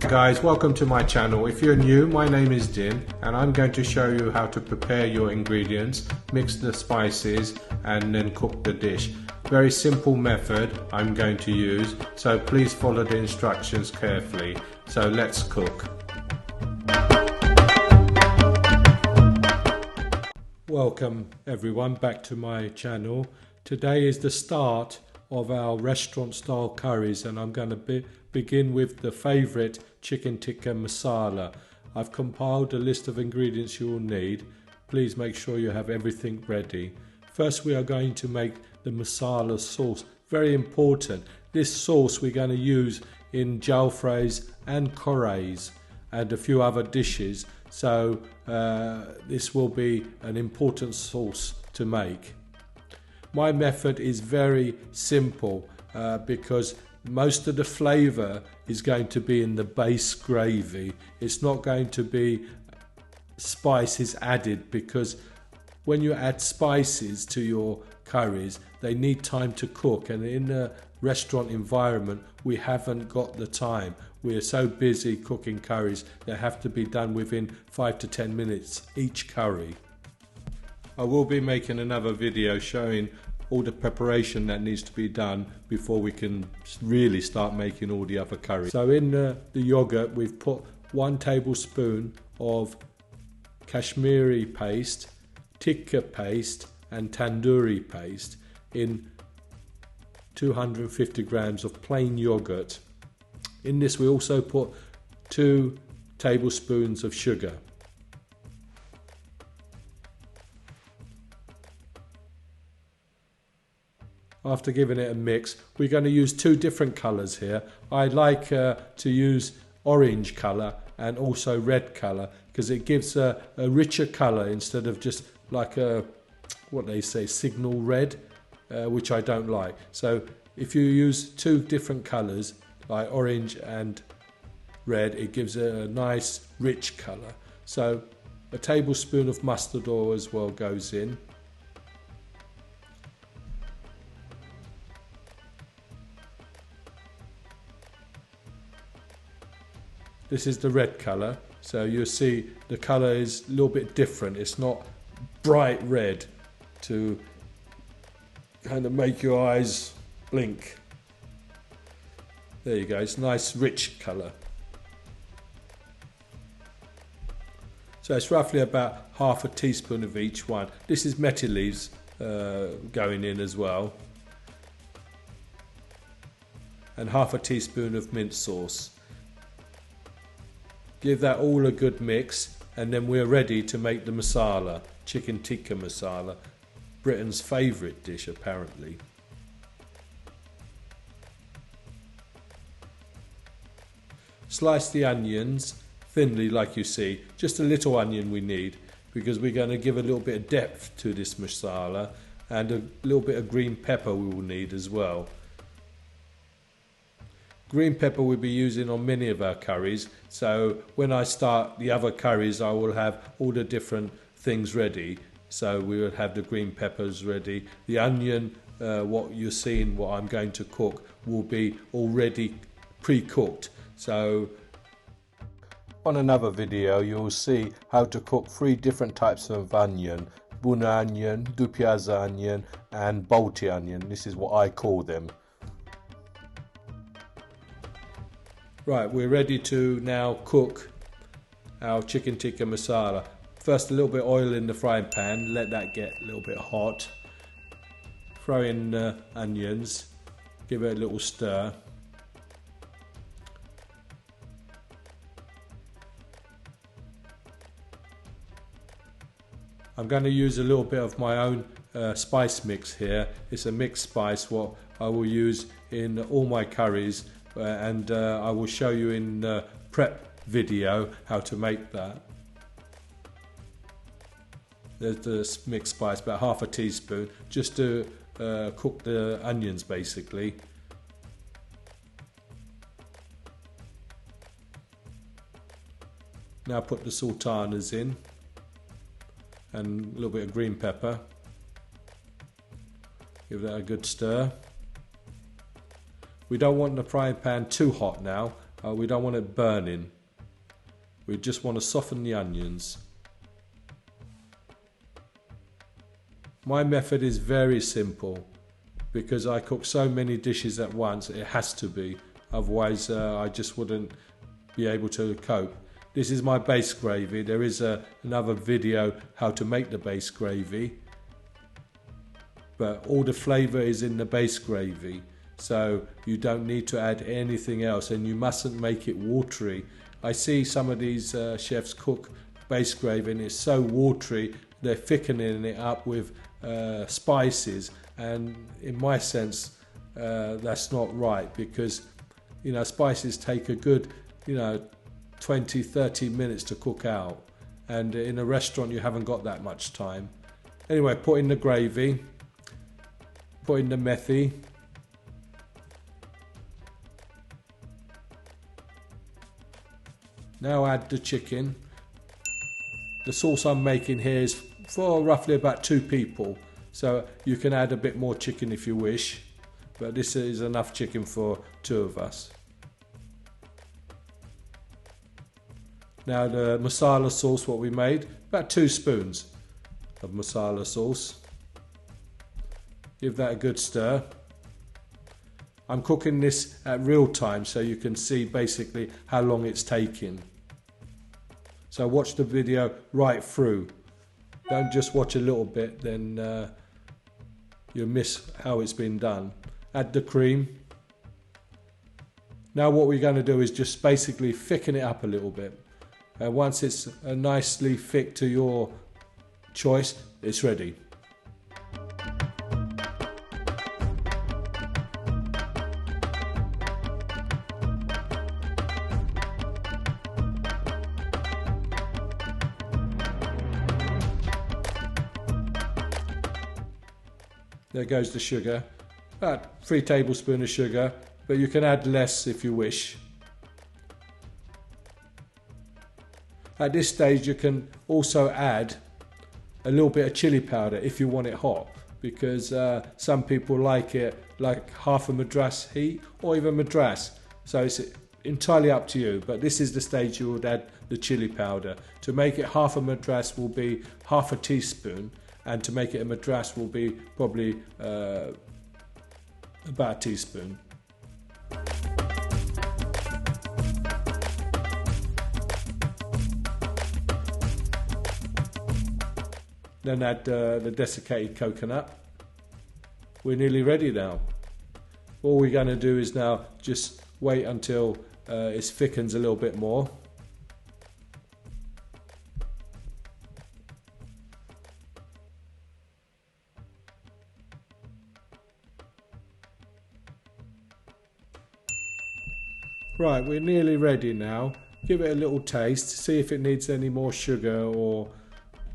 Guys, welcome to my channel. If you're new, my name is Din and I'm going to show you how to prepare your ingredients, mix the spices and then cook the dish. Very simple method I'm going to use, so please follow the instructions carefully. So let's cook. Welcome everyone back to my channel. Today is the start of our restaurant style curries and I'm going to begin with the favourite Chicken Tikka Masala. I've compiled a list of ingredients you will need. Please make sure you have everything ready. First we are going to make the Masala Sauce. Very important. This sauce we're going to use in jalfreis and korais and a few other dishes. So this will be an important sauce to make. My method is very simple because most of the flavour is going to be in the base gravy. It's not going to be spices added, because when you add spices to your curries they need time to cook, and in a restaurant environment we haven't got the time. We are so busy cooking curries, they have to be done within 5 to 10 minutes each curry. I will be making another video showing all the preparation that needs to be done before we can really start making all the other curries. So in the yogurt we've put 1 tablespoon of Kashmiri paste, tikka paste and tandoori paste in 250 grams of plain yogurt. In this we also put 2 tablespoons of sugar. After giving it a mix, we're going to use 2 different colours here. I like to use orange colour and also red colour because it gives a richer colour instead of just like a, what they say, signal red, which I don't like. So if you use 2 different colours like orange and red, it gives a nice rich colour. So a tablespoon of mustard oil as well goes in. This is the red colour, so you'll see the colour is a little bit different. It's not bright red to kind of make your eyes blink. There you go, it's nice rich colour. So it's roughly about half a teaspoon of each one. This is Methi Leaves going in as well. And half a teaspoon of mint sauce. Give that all a good mix and then we're ready to make the masala, Chicken Tikka Massala, Britain's favourite dish apparently. Slice the onions thinly like you see, just a little onion we need because we're going to give a little bit of depth to this masala, and a little bit of green pepper we will need as well. Green pepper we'll be using on many of our curries, so when I start the other curries I will have all the different things ready. So we will have the green peppers ready. The onion, what you're seeing, what I'm going to cook, will be already pre-cooked. So on another video you'll see how to cook 3 different types of onion: buna onion, Tbs onion and bolti onion. This is what I call them. Right, we're ready to now cook our Chicken Tikka Masala. First a little bit of oil in the frying pan, let that get a little bit hot. Throw in the onions, give it a little stir. I'm going to use a little bit of my own spice mix here. It's a mixed spice what I will use in all my curries. And I will show you in the prep video how to make that. There's the mixed spice, about half a teaspoon, just to cook the onions basically. Now put the sultanas in and a little bit of green pepper. Give that a good stir. We don't want the frying pan too hot now. We don't want it burning. We just want to soften the onions. My method is very simple because I cook so many dishes at once. It has to be, otherwise I just wouldn't be able to cope. This is my base gravy. There is another video how to make the base gravy, but all the flavour is in the base gravy, so you don't need to add anything else, and you mustn't make it watery. I see some of these chefs cook base gravy and it's so watery, they're thickening it up with spices, and in my sense that's not right, because spices take a good 20-30 minutes to cook out, and in a restaurant you haven't got that much time. Anyway, put in the gravy, put in the methi, now add the chicken. The sauce I'm making here is for roughly about 2 people, so you can add a bit more chicken if you wish, but this is enough chicken for 2 of us. Now the masala sauce, what we made, about 2 spoons of masala sauce. Give that a good stir. I'm cooking this at real time so you can see basically how long it's taking. So watch the video right through. Don't just watch a little bit, then you'll miss how it's been done. Add the cream. Now what we're going to do is just basically thicken it up a little bit. Once it's nicely thick to your choice, it's ready. There goes the sugar, about 3 tablespoons of sugar, but you can add less if you wish. At this stage you can also add a little bit of chili powder if you want it hot, because some people like it like half a madras heat or even madras, so it's entirely up to you, but this is the stage you would add the chili powder. To make it half a madras will be half a teaspoon, and to make it a madras will be probably about a teaspoon. Then add the desiccated coconut. We're nearly ready now. All we're going to do is now just wait until it thickens a little bit more. Right, we're nearly ready now. Give it a little taste, see if it needs any more sugar or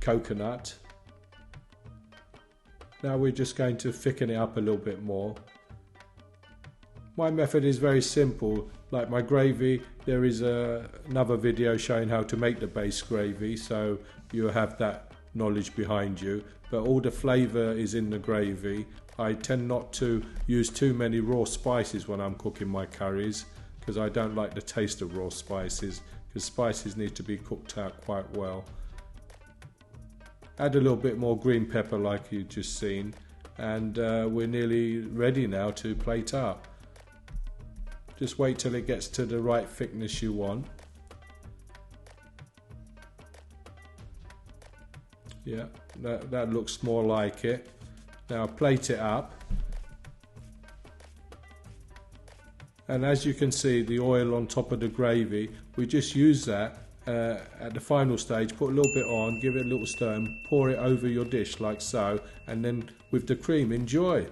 coconut. Now we're just going to thicken it up a little bit more. My method is very simple. Like my gravy, there is another video showing how to make the base gravy, so you have that knowledge behind you. But all the flavour is in the gravy. I tend not to use too many raw spices when I'm cooking my curries, because I don't like the taste of raw spices, because spices need to be cooked out quite well. Add a little bit more green pepper like you've just seen, and we're nearly ready now to plate up. Just wait till it gets to the right thickness you want. Yeah, that looks more like it. Now plate it up. And as you can see, the oil on top of the gravy, we just use that at the final stage, put a little bit on, give it a little stir and pour it over your dish like so, and then with the cream, enjoy.